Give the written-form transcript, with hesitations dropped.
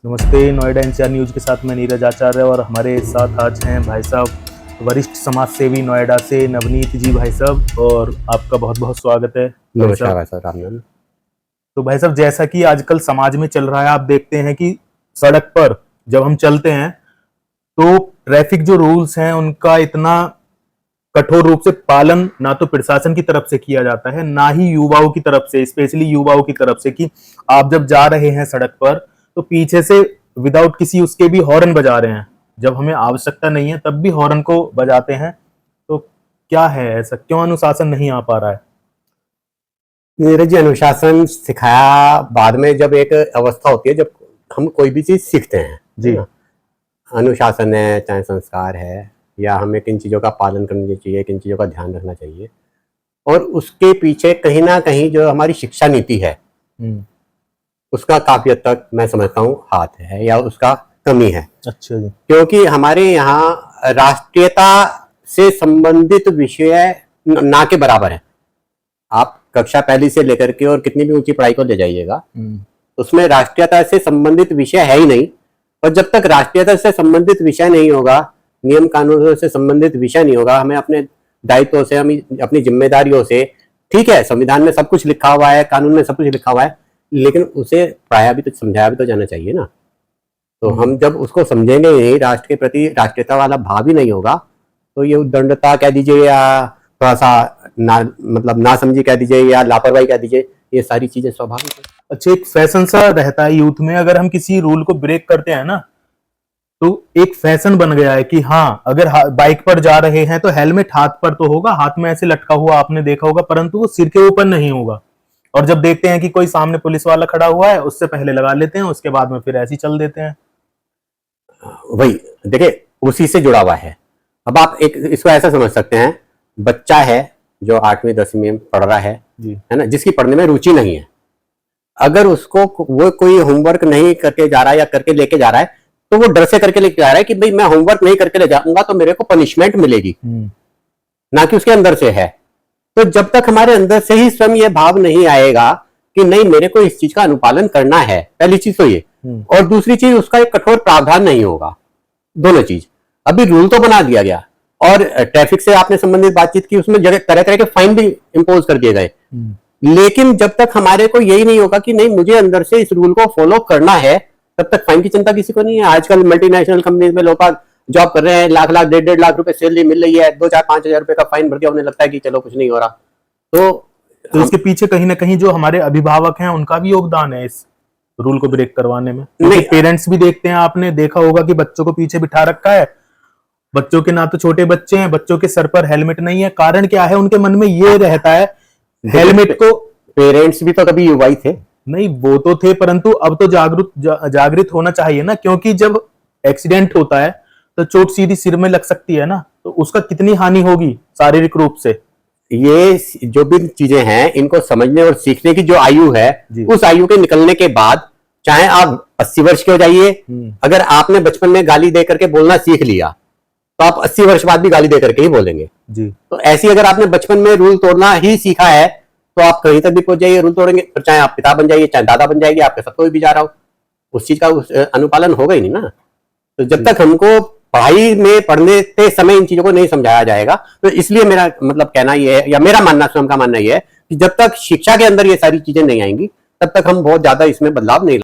नमस्ते। Noida NCR news के साथ मैं नीरज आचार्य और हमारे साथ आज हैं भाई साहब वरिष्ठ समाज सेवी नोएडा से नवनीत जी भाई साहब, और आपका बहुत बहुत स्वागत है। नमस्कार भाई साहब। रामनाथ। तो भाई साहब, जैसा कि आजकल समाज में चल रहा है, आप देखते हैं कि सड़क पर जब हम चलते हैं तो ट्रैफिक जो रूल्स हैं उनका इतना कठोर रूप से पालन ना तो प्रशासन की तरफ से किया जाता है, ना ही युवाओं की तरफ से, स्पेशली युवाओं की तरफ से, कि आप जब जा रहे हैं सड़क पर तो पीछे से विदाउट किसी उसके भी हॉर्न बजा रहे हैं। जब हमें आवश्यकता नहीं है तब भी हॉर्न को बजाते हैं। तो क्या है ऐसा, क्यों अनुशासन नहीं आ पा रहा है? नीरज जी, अनुशासन सिखाया बाद में जब एक अवस्था होती है जब हम कोई भी चीज सीखते हैं जी। अनुशासन है, चाहे संस्कार है, या हमें किन चीजों का पालन करना चाहिए, किन चीजों का ध्यान रखना चाहिए, और उसके पीछे कहीं ना कहीं जो हमारी शिक्षा नीति है उसका काफी हद तक मैं समझता हूँ हाथ है, या उसका कमी है। अच्छा जी। क्योंकि हमारे यहाँ राष्ट्रीयता से संबंधित विषय ना के बराबर है। आप कक्षा पहली से लेकर के और कितनी भी ऊंची पढ़ाई को ले जाइएगा, उसमें राष्ट्रीयता से संबंधित विषय है ही नहीं। और जब तक राष्ट्रीयता से संबंधित विषय नहीं होगा, नियम कानूनों से संबंधित विषय नहीं होगा, हमें अपने दायित्वों से, हम अपनी जिम्मेदारियों से, ठीक है संविधान में सब कुछ लिखा हुआ है, कानून में सब कुछ लिखा हुआ है, लेकिन उसे पढ़ाया भी तो, समझाया भी तो जाना चाहिए ना। तो हम जब उसको समझेंगे नहीं, राष्ट्र के प्रति राष्ट्रीयता वाला भाव ही नहीं होगा, तो ये उद्दंडता कह दीजिए, या थोड़ा सा ना समझी कह दीजिए, या लापरवाही कह दीजिए, ये सारी चीजें स्वाभाविक है। अच्छा, एक फैशन सा रहता है यूथ में, अगर हम किसी रूल को ब्रेक करते हैं ना तो एक फैशन बन गया है कि हाँ, अगर बाइक पर जा रहे हैं तो हेलमेट हाथ पर तो होगा, हाथ में ऐसे लटका हुआ आपने देखा होगा, परंतु वो सिर के ऊपर नहीं होगा। और जब देखते हैं कि कोई सामने पुलिस वाला खड़ा हुआ है, उससे पहले लगा लेते हैं, उसके बाद में फिर ऐसे ही चल देते हैं। वही देखिए, उसी से जुड़ा हुआ है। अब आप एक इसको ऐसा समझ सकते हैं, बच्चा है जो 8वीं 10वीं में पढ़ रहा है ना, जिसकी पढ़ने में रुचि नहीं है, अगर उसको वो कोई होमवर्क नहीं करके जा रहा है या करके लेके जा रहा है, तो वो डर से करके लेके जा रहा है कि भाई मैं होमवर्क नहीं करके ले जाऊंगा तो मेरे को पनिशमेंट मिलेगी, ना कि उसके अंदर से है। तो जब तक हमारे अंदर से ही स्वयं ये भाव नहीं आएगा कि नहीं, मेरे को इस चीज का अनुपालन करना है, पहली चीज तो ये, और दूसरी चीज उसका एक कठोर प्रावधान नहीं होगा। दोनों चीज, अभी रूल तो बना दिया गया, और ट्रैफिक से आपने संबंधित बातचीत की, उसमें जगह तरह तरह के फाइन भी इंपोज कर दिए गए, लेकिन जब तक हमारे को यही नहीं होगा कि नहीं, मुझे अंदर से इस रूल को फॉलो करना है, तब तक फाइन की चिंता किसी को नहीं है। आजकल मल्टीनेशनल कंपनीज में लोग जॉब कर रहे हैं, लाख लाख 1.5 लाख रुपए सैलरी मिल रही है, 2-4-5 हजार रुपए का फाइन भर दिया, उन्हें लगता है कि चलो कुछ नहीं हो रहा। तो इसके पीछे कहीं ना कहीं जो हमारे अभिभावक हैं उनका भी योगदान है इस रूल को ब्रेक करवाने में। क्योंकि पेरेंट्स भी देखते हैं, आपने देखा होगा कि बच्चों को पीछे बिठा रखा है, बच्चों के ना तो छोटे बच्चे हैं, बच्चों के सर पर हेलमेट नहीं है। कारण क्या है, उनके मन में ये रहता है हेलमेट को। पेरेंट्स भी तो कभी युवा ही थे। नहीं, वो तो थे, परंतु अब तो जागृत होना चाहिए ना, क्योंकि जब एक्सीडेंट होता है तो चोट सीधी सिर में लग सकती है ना, तो उसका कितनी हानि होगी शारीरिक रूप से। ये जो भी चीजें हैं, इनको समझने और सीखने की जो आयु है, उस आयु के निकलने के बाद, चाहे आप 80 वर्ष के हो जाइए, अगर आपने बचपन में गाली दे करके बोलना सीख लिया तो आप 80 वर्ष बाद भी गाली दे करके ही बोलेंगे जी। तो ऐसी अगर आपने बचपन में रूल तोड़ना ही सीखा है, तो आप कहीं तक भी पहुंच जाइए, रूल तोड़ेंगे, फिर चाहे आप पिता बन जाइए, चाहे दादा बन जाएगी, आपके साथ कोई भी जा रहा हो, उस चीज का अनुपालन होगा ही नहीं ना। तो जब तक हमको पढ़ाई में पढ़ने के समय इन चीजों को नहीं समझाया जाएगा, तो इसलिए मेरा मतलब कहना यह है, या मेरा मानना, स्वयं का मानना यह है कि जब तक शिक्षा के अंदर ये सारी चीजें नहीं आएंगी, तब तक हम बहुत ज्यादा इसमें बदलाव नहीं